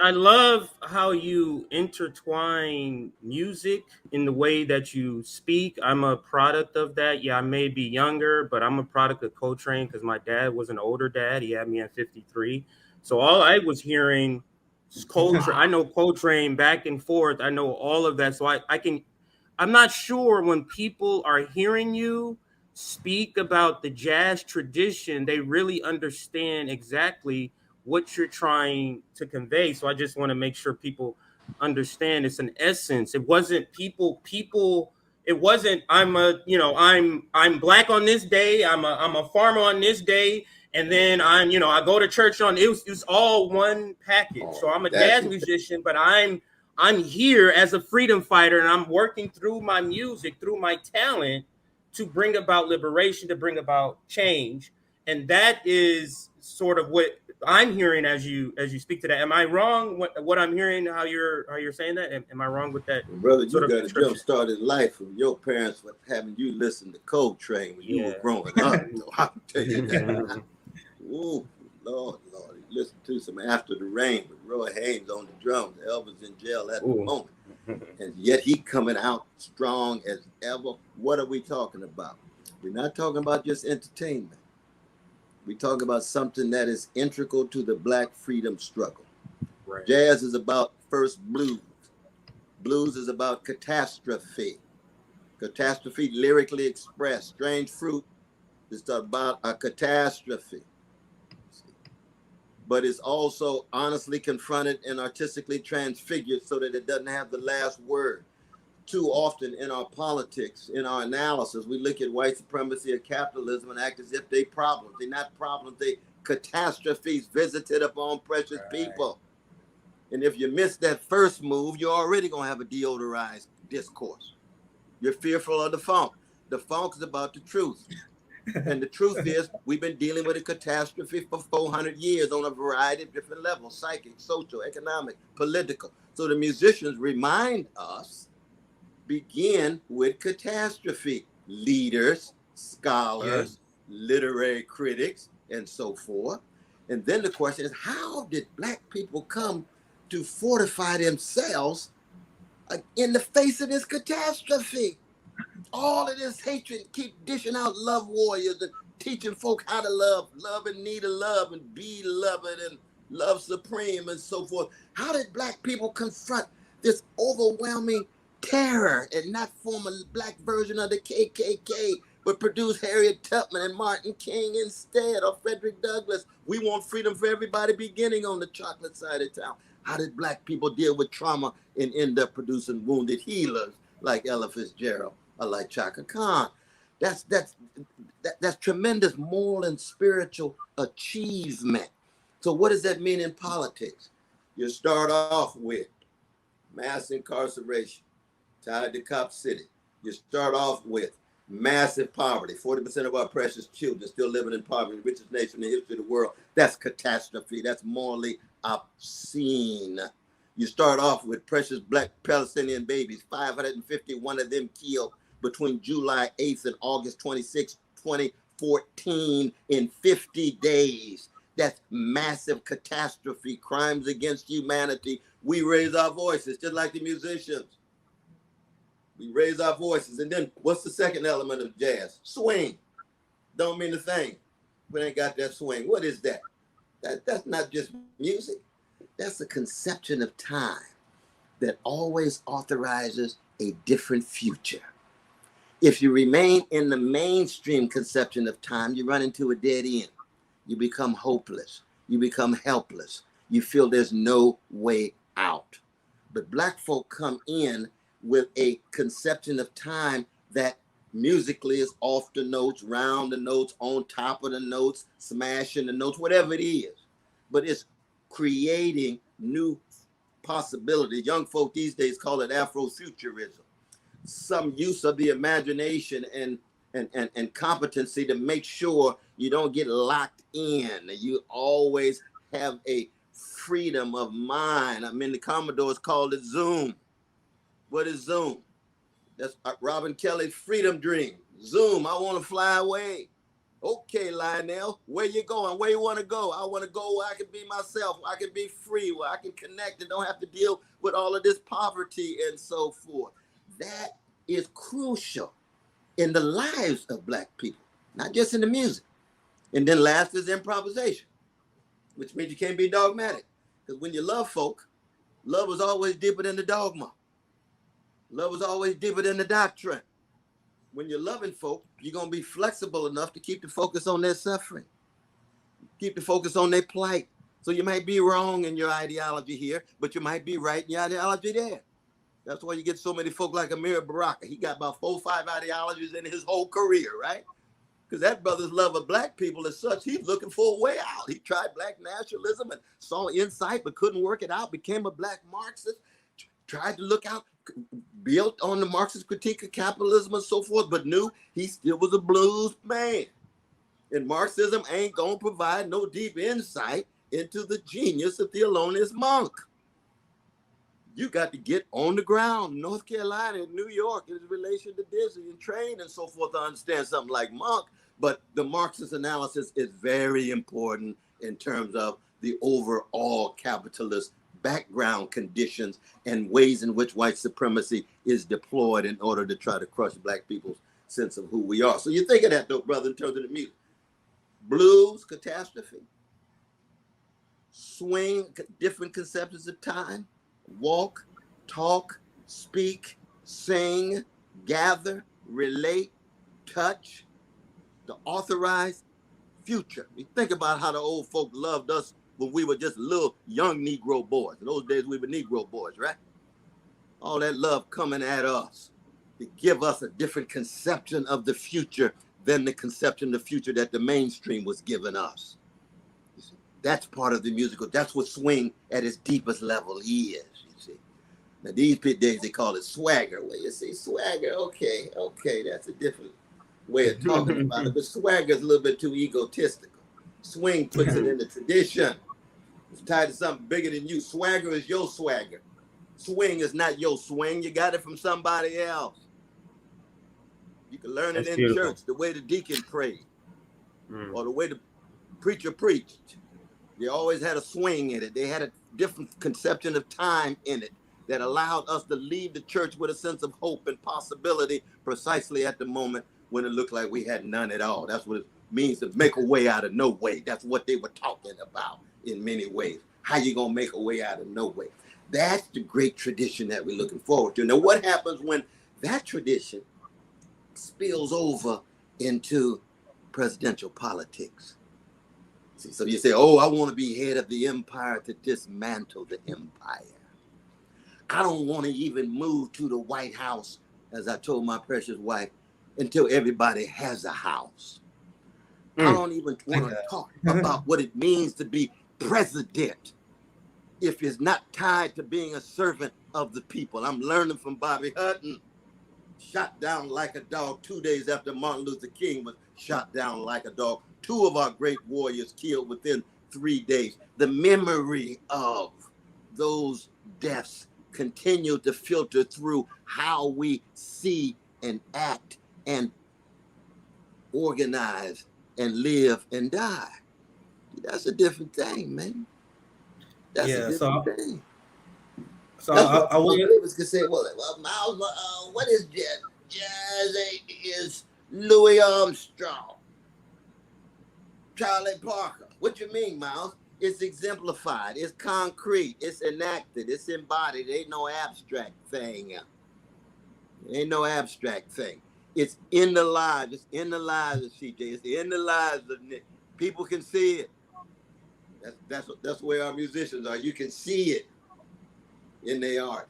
I love how you intertwine music in the way that you speak. I'm a product of that. Yeah, I may be younger, but I'm a product of Coltrane because my dad was an older dad. He had me at 53. So all I was hearing is Coltrane. I know Coltrane back and forth. I know all of that. So I can, I'm not sure when people are hearing you speak about the jazz tradition, they really understand exactly what you're trying to convey. So I just want to make sure people understand it's an essence. It wasn't people it wasn't I'm black on this day, I'm a farmer on this day, and then I go to church on it was all one package. So I'm a That's jazz musician, but I'm here as a freedom fighter, and I'm working through my music, through my talent, to bring about liberation, to bring about change. And that is sort of what I'm hearing as you speak to that. Am I wrong? What I'm hearing? How you're saying that? Am I wrong with that brother, you sort of got a jump description? started life from your parents for having you listen to Coltrane when you were Yeah. growing up. So I'll tell you that. Ooh, Lord. You listen to some After the Rain with Roy Haynes on the drums. Elvis in jail at the Ooh. moment. And yet he coming out strong as ever. What are we talking about? We're not talking about just entertainment. We talk about something that is integral to the black freedom struggle. Right. Jazz is about first blues. Blues is about catastrophe. Catastrophe lyrically expressed. Strange Fruit is about a catastrophe. But it's also honestly confronted and artistically transfigured so that it doesn't have the last word. Too often in our politics, in our analysis, we look at white supremacy and capitalism and act as if they problems. They're not problems, they catastrophes visited upon precious people. And if you miss that first move, you're already going to have a deodorized discourse. You're fearful of the funk. The funk is about the truth. And the truth is, we've been dealing with a catastrophe for 400 years on a variety of different levels: psychic, social, economic, political. So the musicians remind us, begin with catastrophe. Leaders, scholars, literary critics, and so forth. And then the question is, how did black people come to fortify themselves in the face of this catastrophe? All of this hatred, keep dishing out love warriors and teaching folk how to love and need a love and be loved and love supreme and so forth. How did black people confront this overwhelming terror and not form a black version of the KKK, but produce Harriet Tubman and Martin King instead, or Frederick Douglass? We want freedom for everybody, beginning on the chocolate side of town. How did black people deal with trauma and end up producing wounded healers like Ella Fitzgerald or like Chaka Khan? That's tremendous moral and spiritual achievement. So what does that mean in politics? You start off with mass incarceration tied to Cop City. You start off with massive poverty. 40% of our precious children still living in poverty, the richest nation in the history of the world. That's catastrophe. That's morally obscene. You start off with precious black Palestinian babies, 551 of them killed between July 8th and August 26th, 2014, in 50 days. That's massive catastrophe, crimes against humanity. We raise our voices, just like the musicians. We raise our voices. And then what's the second element of jazz? Swing. Don't mean a thing. We ain't got that swing. What is that? That's not just music. That's a conception of time that always authorizes a different future. If you remain in the mainstream conception of time, you run into a dead end. You become hopeless. You become helpless. You feel there's no way out. But black folk come in with a conception of time that musically is off the notes, round the notes, on top of the notes, smashing the notes, whatever it is. But it's creating new possibilities. Young folk these days call it Afrofuturism. Some use of the imagination and competency to make sure you don't get locked in. You always have a freedom of mind. I mean, the Commodores called it Zoom. What is Zoom? That's Robin Kelly's freedom dream. Zoom, I want to fly away. Okay, Lionel, where you going? Where you want to go? I want to go where I can be myself, where I can be free, where I can connect and don't have to deal with all of this poverty and so forth. That is crucial in the lives of Black people, not just in the music. And then last is improvisation, which means you can't be dogmatic. Because when you love folk, love is always deeper than the dogma. Love is always deeper than the doctrine. When you're loving folk, you're going to be flexible enough to keep the focus on their suffering, keep the focus on their plight. So you might be wrong in your ideology here, but you might be right in your ideology there. That's why you get so many folk like Amir Baraka. He got about 4 or 5 ideologies in his whole career, right? Because that brother's love of Black people is such, he's looking for a way out. He tried Black nationalism and saw insight, but couldn't work it out, became a Black Marxist, tried to look out, built on the Marxist critique of capitalism and so forth, but knew he still was a blues man. And Marxism ain't gonna provide no deep insight into the genius of Thelonious Monk. You got to get on the ground, North Carolina and New York, in relation to Disney and train and so forth to understand something like Monk. But the Marxist analysis is very important in terms of the overall capitalist background conditions and ways in which white supremacy is deployed in order to try to crush Black people's sense of who we are. So you think of that though, brother, in terms of the music. Blues, catastrophe. Swing, different conceptions of time. Walk, talk, speak, sing, gather, relate, touch, the authorized future. You think about how the old folk loved us when we were just little young Negro boys. In those days, we were Negro boys, right? All that love coming at us to give us a different conception of the future than the conception of the future that the mainstream was giving us. That's part of the musical. That's what swing at its deepest level is, you see. Now, these days, they call it swagger. Well, you see, swagger, okay, that's a different way of talking about it. But swagger is a little bit too egotistical. Swing puts it in the tradition. It's tied to something bigger than you. Swagger is your swagger. Swing is not your swing. You got it from somebody else. You can learn it in church, the way the deacon prayed, or the way the preacher preached. They always had a swing in it. They had a different conception of time in it that allowed us to leave the church with a sense of hope and possibility precisely at the moment when it looked like we had none at all. That's what it means to make a way out of no way. That's what they were talking about in many ways. How you gonna make a way out of no way? That's the great tradition that we're looking forward to. Now, what happens when that tradition spills over into presidential politics? So you say, oh, I want to be head of the empire to dismantle the empire. I don't want to even move to the White House, as I told my precious wife, until everybody has a house. I don't even want to talk about what it means to be president if it's not tied to being a servant of the people. I'm learning from Bobby Hutton. Shot down like a dog 2 days after Martin Luther King was shot down like a dog. 2 of our great warriors killed within 3 days. The memory of those deaths continue to filter through how we see and act and organize and live and die. That's a different thing, man. That's a different thing. So I was gonna say, well, Miles, what is jazz? Jazz is Louis Armstrong, Charlie Parker. What you mean, Miles? It's exemplified, it's concrete, it's enacted, it's embodied. Ain't no abstract thing. Ain't no abstract thing. It's in the lives. It's in the lives of CJ. It's in the lives of Nick. People can see it. That's where our musicians are. You can see it in their art.